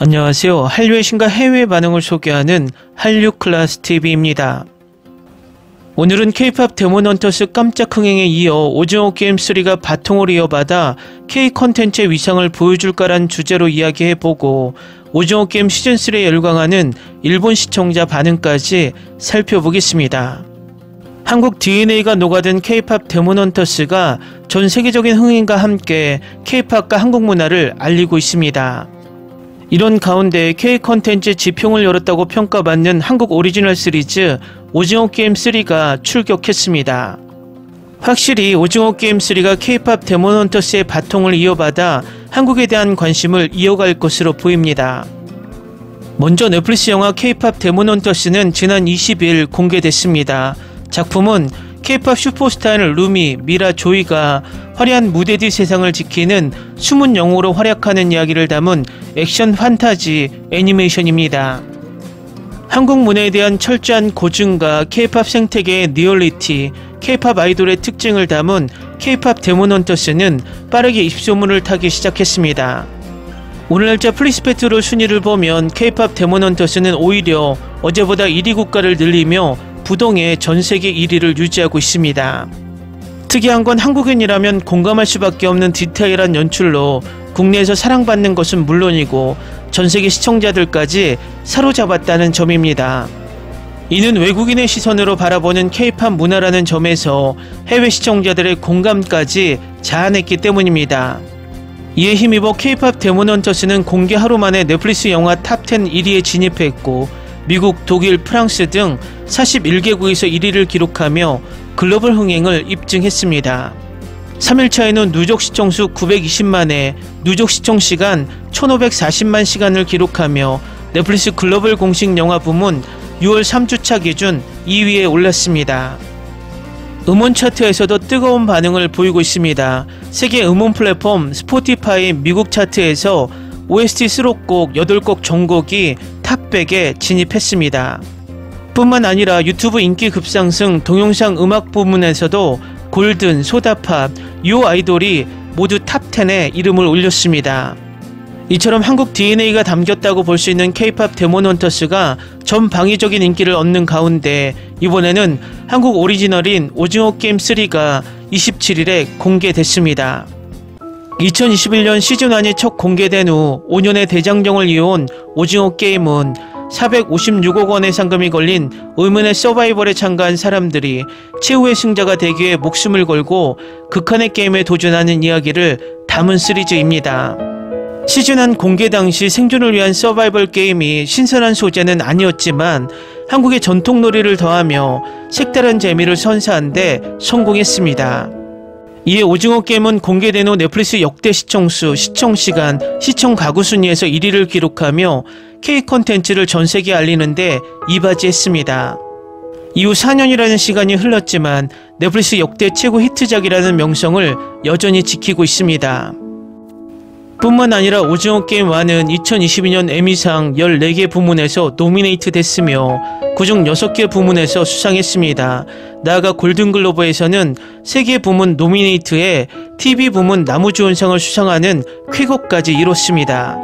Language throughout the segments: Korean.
안녕하세요. 한류의 신과 해외 반응을 소개하는 한류클라스TV입니다. 오늘은 K-POP 데몬헌터스 깜짝 흥행에 이어 오징어 게임 3가 바통을 이어받아 K-컨텐츠의 위상을 보여줄까란 주제로 이야기해보고 오징어 게임 시즌3에 열광하는 일본 시청자 반응까지 살펴보겠습니다. 한국 DNA가 녹아든 K-POP 데몬헌터스가 전 세계적인 흥행과 함께 K-POP과 한국 문화를 알리고 있습니다. 이런 가운데 K-컨텐츠 지평을 열었다고 평가받는 한국 오리지널 시리즈 오징어 게임 3가 출격했습니다. 확실히 오징어 게임 3가 K-POP 데몬헌터스의 바통을 이어받아 한국에 대한 관심을 이어갈 것으로 보입니다. 먼저 넷플릭스 영화 K-POP 데몬헌터스는 지난 20일 공개됐습니다. 작품은 K-POP 슈퍼스타인 루미, 미라, 조이가 화려한 무대 뒤 세상을 지키는 숨은 영웅으로 활약하는 이야기를 담은 액션 판타지 애니메이션입니다. 한국 문화에 대한 철저한 고증과 K-POP 생태계의 리얼리티, K-POP 아이돌의 특징을 담은 K-POP 데몬헌터스는 빠르게 입소문을 타기 시작했습니다. 오늘 날짜 플리스페트로 순위를 보면 K-POP 데몬헌터스는 오히려 어제보다 1위 국가를 늘리며 부동의 전세계 1위를 유지하고 있습니다. 특이한 건 한국인이라면 공감할 수밖에 없는 디테일한 연출로 국내에서 사랑받는 것은 물론이고 전세계 시청자들까지 사로잡았다는 점입니다. 이는 외국인의 시선으로 바라보는 K-POP 문화라는 점에서 해외 시청자들의 공감까지 자아냈기 때문입니다. 이에 힘입어 K-POP 데몬헌터스는 공개 하루 만에 넷플릭스 영화 탑10 1위에 진입했고 미국, 독일, 프랑스 등 41개국에서 1위를 기록하며 글로벌 흥행을 입증했습니다. 3일차에는 누적 시청수 920만회, 누적 시청시간 1540만 시간을 기록하며 넷플릭스 글로벌 공식 영화 부문 6월 3주차 기준 2위에 올랐습니다. 음원 차트에서도 뜨거운 반응을 보이고 있습니다. 세계 음원 플랫폼 스포티파이 미국 차트에서 OST 수록곡 8곡 전곡이 탑100에 진입했습니다. 뿐만 아니라 유튜브 인기 급상승 동영상 음악 부문에서도 골든, 소다팝, 요 아이돌이 모두 탑10에 이름을 올렸습니다. 이처럼 한국 DNA가 담겼다고 볼 수 있는 K-POP 데몬헌터스가 전방위적인 인기를 얻는 가운데 이번에는 한국 오리지널인 오징어 게임 3가 27일에 공개됐습니다. 2021년 시즌1이 첫 공개된 후 5년의 대장정을 이어온 오징어 게임은 456억 원의 상금이 걸린 의문의 서바이벌에 참가한 사람들이 최후의 승자가 되기 위해 목숨을 걸고 극한의 게임에 도전하는 이야기를 담은 시리즈입니다. 시즌1 공개 당시 생존을 위한 서바이벌 게임이 신선한 소재는 아니었지만 한국의 전통놀이를 더하며 색다른 재미를 선사한 데 성공했습니다. 이에 오징어 게임은 공개된 후 넷플릭스 역대 시청수, 시청시간, 시청 가구 순위에서 1위를 기록하며 K-컨텐츠를 전세계에 알리는데 이바지했습니다. 이후 4년이라는 시간이 흘렀지만 넷플릭스 역대 최고 히트작이라는 명성을 여전히 지키고 있습니다. 뿐만 아니라 오징어 게임 1은 2022년 에미상 14개 부문에서 노미네이트 됐으며 그중 6개 부문에서 수상했습니다. 나아가 골든글로브에서는 3개 부문 노미네이트에 TV 부문 나무주연상을 수상하는 쾌거까지 이뤘습니다.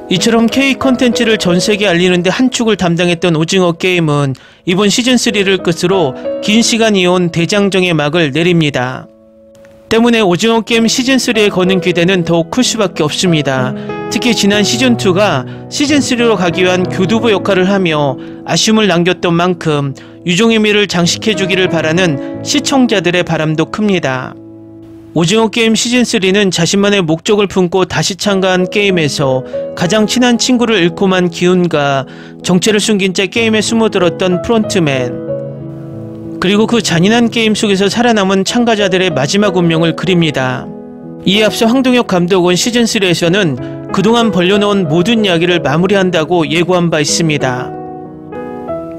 이처럼 K-컨텐츠를 전세계에 알리는데 한 축을 담당했던 오징어 게임은 이번 시즌3를 끝으로 긴 시간 이어온 대장정의 막을 내립니다. 때문에 오징어 게임 시즌3에 거는 기대는 더욱 클 수밖에 없습니다. 특히 지난 시즌2가 시즌3로 가기 위한 교두보 역할을 하며 아쉬움을 남겼던 만큼 유종의 미를 장식해주기를 바라는 시청자들의 바람도 큽니다. 오징어 게임 시즌3는 자신만의 목적을 품고 다시 참가한 게임에서 가장 친한 친구를 잃고만 기운과 정체를 숨긴 채 게임에 숨어들었던 프론트맨, 그리고 그 잔인한 게임 속에서 살아남은 참가자들의 마지막 운명을 그립니다. 이에 앞서 황동혁 감독은 시즌3에서는 그동안 벌려놓은 모든 이야기를 마무리한다고 예고한 바 있습니다.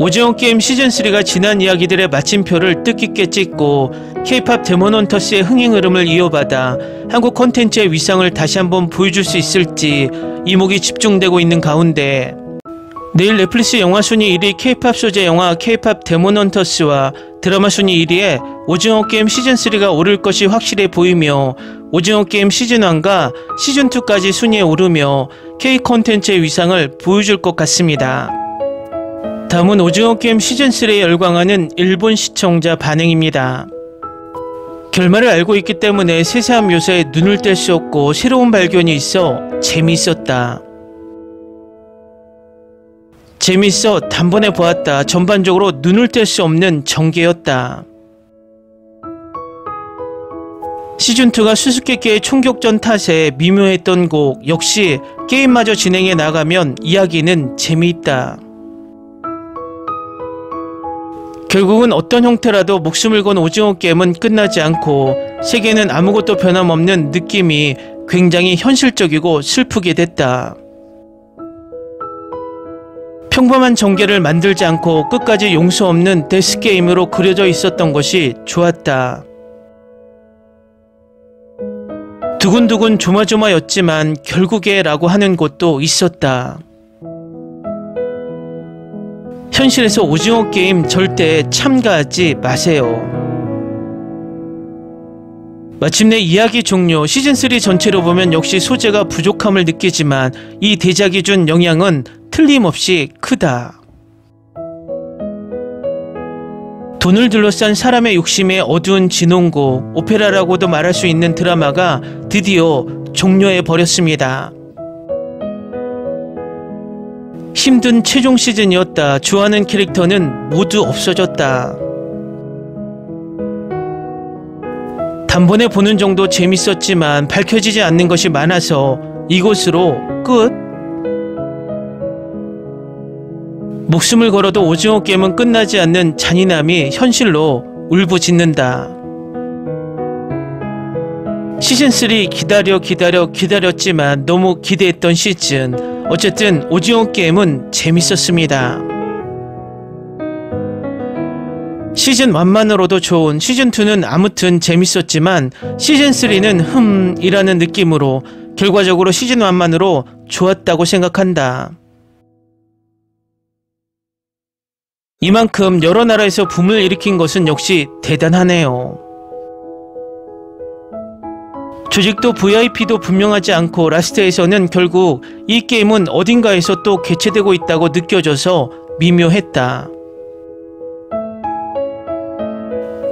오징어 게임 시즌3가 지난 이야기들의 마침표를 뜻깊게 찍고 K-POP 데몬헌터스의 흥행 흐름을 이어받아 한국 콘텐츠의 위상을 다시 한번 보여줄 수 있을지 이목이 집중되고 있는 가운데 내일 넷플릭스 영화 순위 1위 K-팝 소재 영화 K-팝 데몬헌터스와 드라마 순위 1위에 오징어 게임 시즌3가 오를 것이 확실해 보이며 오징어 게임 시즌1과 시즌2까지 순위에 오르며 K 콘텐츠의 위상을 보여줄 것 같습니다. 다음은 오징어 게임 시즌3에 열광하는 일본 시청자 반응입니다. 결말을 알고 있기 때문에 세세한 묘사에 눈을 뗄 수 없고 새로운 발견이 있어 재미있었다. 재밌어 단번에 보았다. 전반적으로 눈을 뗄 수 없는 전개였다. 시즌2가 수수께끼의 총격전 탓에 미묘했던 곡 역시 게임마저 진행해 나가면 이야기는 재미있다. 결국은 어떤 형태라도 목숨을 건 오징어 게임은 끝나지 않고 세계는 아무것도 변함없는 느낌이 굉장히 현실적이고 슬프게 됐다. 평범한 전개를 만들지 않고 끝까지 용서 없는 데스게임으로 그려져 있었던 것이 좋았다. 두근두근 조마조마였지만 결국에 라고 하는 곳도 있었다. 현실에서 오징어 게임 절대 참가하지 마세요. 마침내 이야기 종료. 시즌3 전체로 보면 역시 소재가 부족함을 느끼지만 이 대작이 준 영향은 틀림없이 크다. 돈을 둘러싼 사람의 욕심의 어두운 진홍곡, 오페라라고도 말할 수 있는 드라마가 드디어 종료해버렸습니다. 힘든 최종 시즌이었다. 좋아하는 캐릭터는 모두 없어졌다. 단번에 보는 정도 재밌었지만 밝혀지지 않는 것이 많아서 이것으로 끝? 목숨을 걸어도 오징어 게임은 끝나지 않는 잔인함이 현실로 울부짖는다. 시즌3 기다렸지만 너무 기대했던 시즌. 어쨌든 오징어 게임은 재밌었습니다. 시즌1만으로도 좋은 시즌2는 아무튼 재밌었지만 시즌3는 이라는 느낌으로 결과적으로 시즌1만으로 좋았다고 생각한다. 이만큼 여러 나라에서 붐을 일으킨 것은 역시 대단하네요. 조직도 VIP도 분명하지 않고 라스트에서는 결국 이 게임은 어딘가에서 또 개최되고 있다고 느껴져서 미묘했다.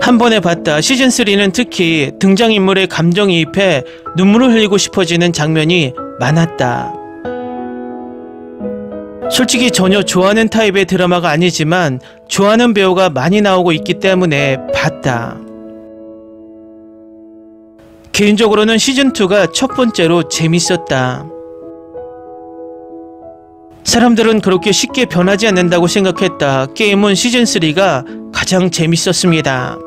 한 번에 봤다. 시즌3는 특히 등장인물의 감정이입해 눈물을 흘리고 싶어지는 장면이 많았다. 솔직히 전혀 좋아하는 타입의 드라마가 아니지만 좋아하는 배우가 많이 나오고 있기 때문에 봤다. 개인적으로는 시즌2가 첫 번째로 재밌었다. 사람들은 그렇게 쉽게 변하지 않는다고 생각했다. 게임은 시즌3가 가장 재밌었습니다.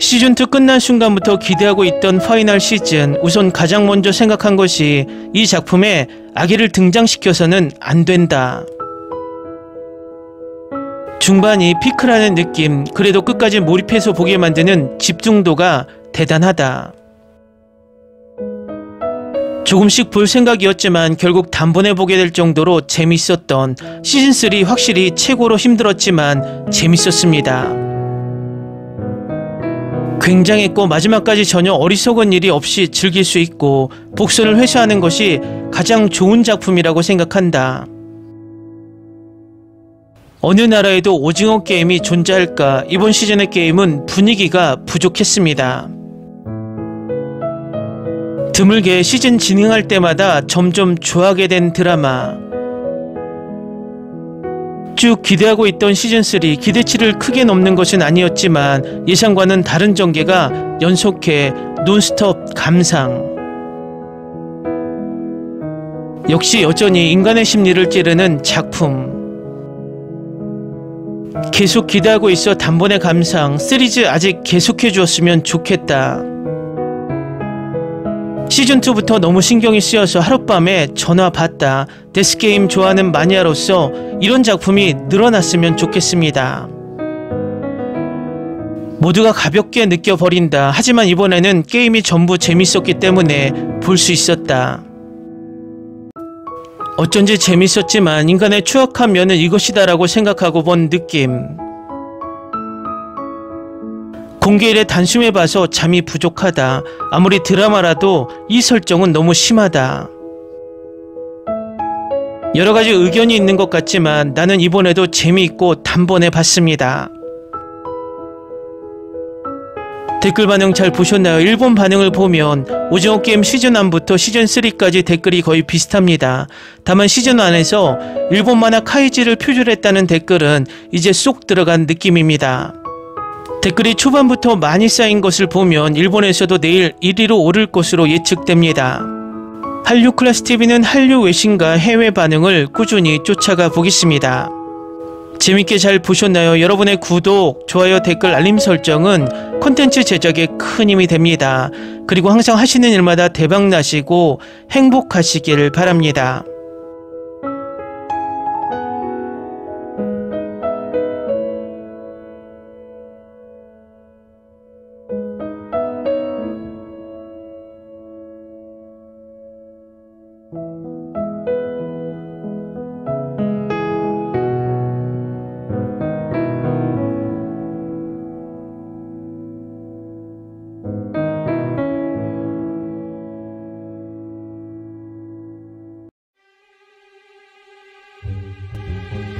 시즌2 끝난 순간부터 기대하고 있던 파이널 시즌. 우선 가장 먼저 생각한 것이 이 작품에 아기를 등장시켜서는 안 된다. 중반이 피크라는 느낌, 그래도 끝까지 몰입해서 보게 만드는 집중도가 대단하다. 조금씩 볼 생각이었지만 결국 단번에 보게 될 정도로 재밌었던 시즌3 확실히 최고로 힘들었지만 재밌었습니다. 굉장했고 마지막까지 전혀 어리석은 일이 없이 즐길 수 있고 복선을 회수하는 것이 가장 좋은 작품이라고 생각한다. 어느 나라에도 오징어 게임이 존재할까? 이번 시즌의 게임은 분위기가 부족했습니다. 드물게 시즌 진행할 때마다 점점 좋아하게 된 드라마. 쭉 기대하고 있던 시즌3 기대치를 크게 넘는 것은 아니었지만 예상과는 다른 전개가 연속해 논스톱 감상. 역시 여전히 인간의 심리를 찌르는 작품. 계속 기대하고 있어 단번에 감상. 시리즈 아직 계속해 주었으면 좋겠다. 시즌2부터 너무 신경이 쓰여서 하룻밤에 전화 받다. 데스게임 좋아하는 마니아로서 이런 작품이 늘어났으면 좋겠습니다. 모두가 가볍게 느껴버린다. 하지만 이번에는 게임이 전부 재밌었기 때문에 볼 수 있었다. 어쩐지 재밌었지만 인간의 추악한 면은 이것이다라고 생각하고 본 느낌. 공개일에 단숨해봐서 잠이 부족하다. 아무리 드라마라도 이 설정은 너무 심하다. 여러가지 의견이 있는 것 같지만 나는 이번에도 재미있고 단번에 봤습니다. 댓글 반응 잘 보셨나요? 일본 반응을 보면 오징어 게임 시즌1부터 시즌3까지 댓글이 거의 비슷합니다. 다만 시즌1에서 일본 만화 카이지를 표절했다는 댓글은 이제 쏙 들어간 느낌입니다. 댓글이 초반부터 많이 쌓인 것을 보면 일본에서도 내일 1위로 오를 것으로 예측됩니다. 한류 클래스 TV는 한류 외신과 해외 반응을 꾸준히 쫓아가 보겠습니다. 재밌게 잘 보셨나요? 여러분의 구독, 좋아요, 댓글, 알림 설정은 콘텐츠 제작에 큰 힘이 됩니다. 그리고 항상 하시는 일마다 대박 나시고 행복하시길 바랍니다.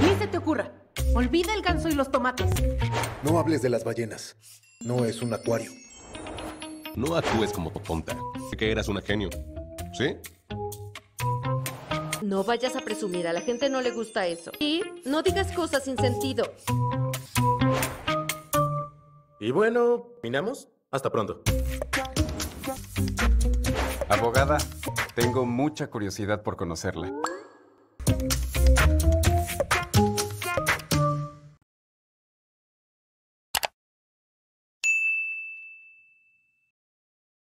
Ni se te ocurra. Olvida el ganso y los tomates. No hables de las ballenas. No es un acuario. No actúes como tonta. Sé que eras una genio. ¿Sí? No vayas a presumir, a la gente no le gusta eso. Y no digas cosas sin sentido. Y bueno, ¿terminamos? Hasta pronto. Abogada, tengo mucha curiosidad por conocerla.